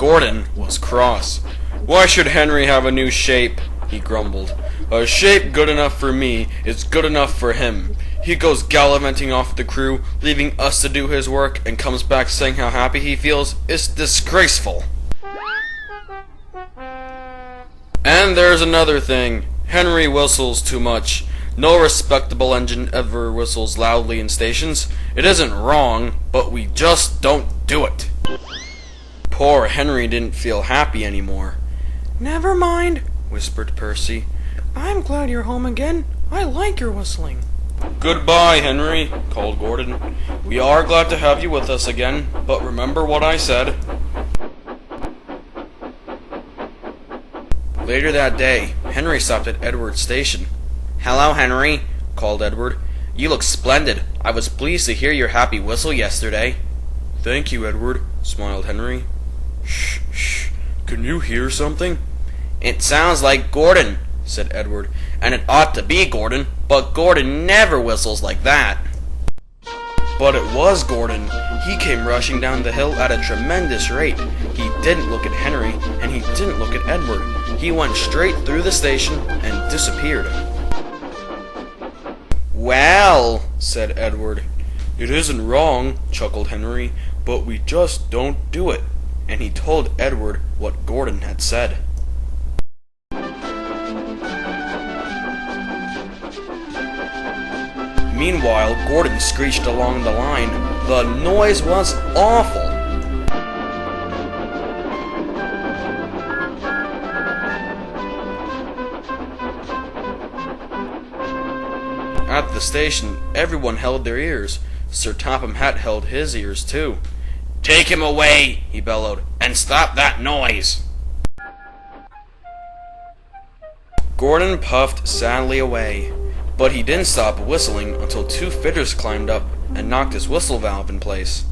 Gordon was cross. "Why should Henry have a new shape?" he grumbled. "A shape good enough for me is good enough for him. He goes gallivanting off the crew, leaving us to do his work, and comes back saying how happy he feels. It's disgraceful." And there's another thing. Henry whistles too much. No respectable engine ever whistles loudly in stations. It isn't wrong, but we just don't do it. Poor Henry didn't feel happy anymore. "Never mind," whispered Percy. "I'm glad you're home again. I like your whistling." "Goodbye, Henry," called Gordon. "We are glad to have you with us again, but remember what I said." Later that day, Henry stopped at Edward's station. "Hello, Henry," called Edward. "You look splendid. I was pleased to hear your happy whistle yesterday." "Thank you, Edward," smiled Henry. "Shh, shh. Can you hear something?" "It sounds like Gordon," said Edward. "And it ought to be Gordon, but Gordon never whistles like that." But it was Gordon. He came rushing down the hill at a tremendous rate. He didn't look at Henry, and he didn't look at Edward. He went straight through the station and disappeared. "Well," said Edward. "It isn't wrong," chuckled Henry, "but we just don't do it." And he told Edward what Gordon had said. Meanwhile, Gordon screeched along the line. The noise was awful. At the station, everyone held their ears. Sir Topham Hatt held his ears too. "Take him away," he bellowed, "and stop that noise." Gordon puffed sadly away, but he didn't stop whistling until two fiddlers climbed up and knocked his whistle valve in place.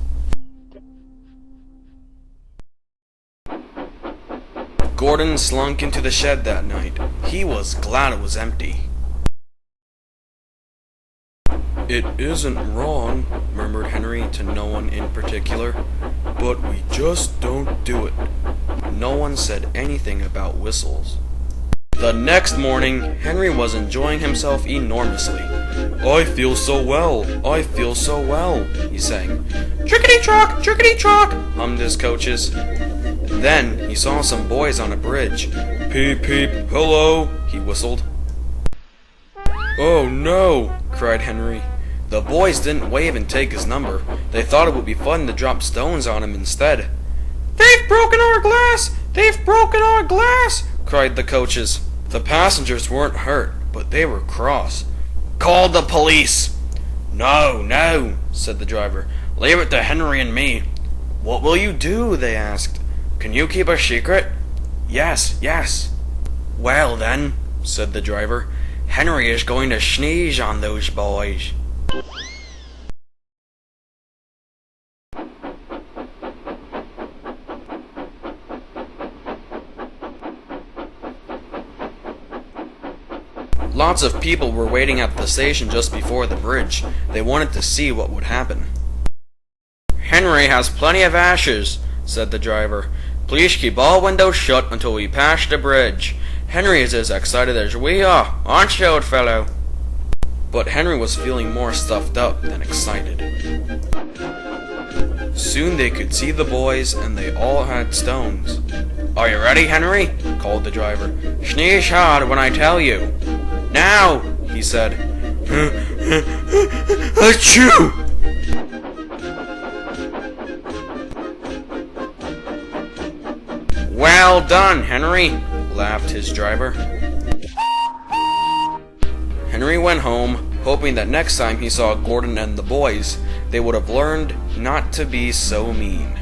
Gordon slunk into the shed that night. He was glad it was empty. "It isn't wrong," murmured Henry to no one in particular, "but we just don't do it." No one said anything about whistles. The next morning, Henry was enjoying himself enormously. "I feel so well, I feel so well," he sang. "Chickadee-chock, hummed his coaches. Then he saw some boys on a bridge. "Peep, peep, hello," he whistled. "Oh no," cried Henry. The boys didn't wave and take his number. They thought it would be fun to drop stones on him instead. "They've broken our glass! They've broken our glass!" cried the coaches. The passengers weren't hurt, but they were cross. "Call the police!" "No, no," said the driver. "Leave it to Henry and me." "What will you do?" they asked. "Can you keep a secret?" "Yes, yes." "Well then," said the driver, "Henry is going to sneeze on those boys." Lots of people were waiting at the station just before the bridge. They wanted to see what would happen. "Henry has plenty of ashes," said the driver. "Please keep all windows shut until we pass the bridge. Henry is as excited as we are, aren't you, old fellow?" But Henry was feeling more stuffed up than excited. Soon they could see the boys, and they all had stones. "Are you ready, Henry?" called the driver. "Sneeze hard when I tell you." "Now!" he said. "Achoo!" "Well done, Henry," laughed his driver. Henry went home, hoping that next time he saw Gordon and the boys, they would have learned not to be so mean.